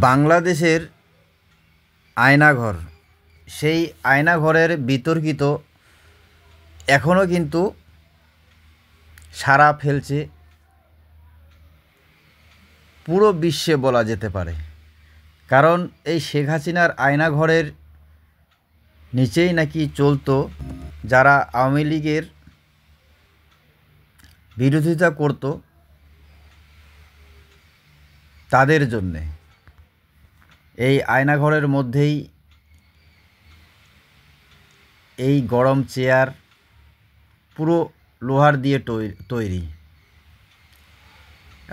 বাংলাদেশের আয়নাঘর, সেই আয়নাঘরের বিতর্কিত এখনও কিন্তু সাড়া ফেলছে পুরো বিশ্বে বলা যেতে পারে। কারণ এই শেখ হাসিনার আয়নাঘরের নিচেই নাকি চলতো যারা আওয়ামী লীগের বিরোধিতা করত তাদের জন্যে। এই আয়নাঘরের মধ্যেই এই গরম চেয়ার পুরো লোহার দিয়ে তৈরি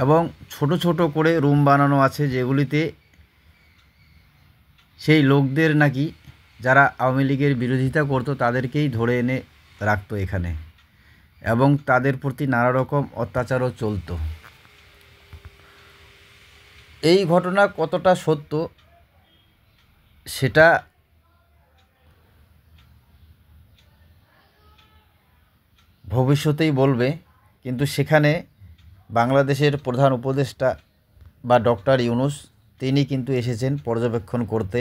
এবং ছোট ছোট করে রুম বানানো আছে, যেগুলিতে সেই লোকদের নাকি যারা আওয়ামী লীগের বিরোধিতা করত তাদেরকেই ধরে এনে রাখতো এখানে, এবং তাদের প্রতি নানা রকম অত্যাচারও চলতো। এই ঘটনা কতটা সত্য সেটা ভবিষ্যতেই বলবে, কিন্তু সেখানে বাংলাদেশের প্রধান উপদেষ্টা বা ডক্টর ইউনূস তিনি কিন্তু এসেছেন পর্যবেক্ষণ করতে,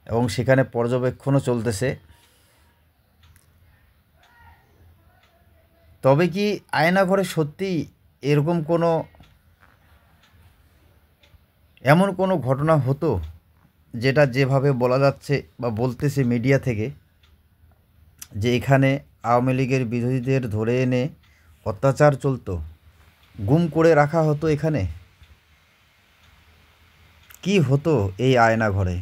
এবং সেখানে পর্যবেক্ষণও চলতেছে। তবে কি আয়নাঘরে সত্যি এরকম এমন কোনো ঘটনা হতো যেটা যেভাবে বলা যাচ্ছে বা বলতেছে মিডিয়া থেকে, যে এখানে আওয়ামী লীগের বিরোধীদের ধরে এনে অত্যাচার চলতো, গুম করে রাখা হতো? এখানে কি হতো এই আয়নাঘরে,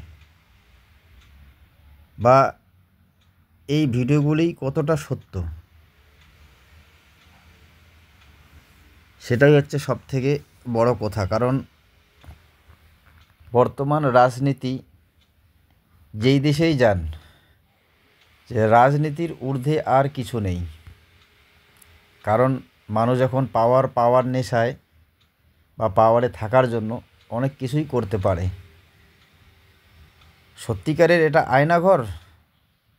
বা এই ভিডিওগুলি কতটা সত্য, সেটাই হচ্ছে সবথেকে বড় কথা। কারণ বর্তমান রাজনীতি যেই দেশেই যান, যে রাজনীতির ঊর্ধ্বে আর কিছু নেই। কারণ মানুষ এখন পাওয়ার নেশায় বা পাওয়ারে থাকার জন্য অনেক কিছুই করতে পারে। সত্যিকারের এটা আয়নাঘর,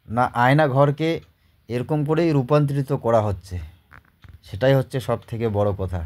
না আয়নাঘরকে এরকম করেই রূপান্তরিত করা হচ্ছে, সেটাই হচ্ছে সবথেকে বড় কথা।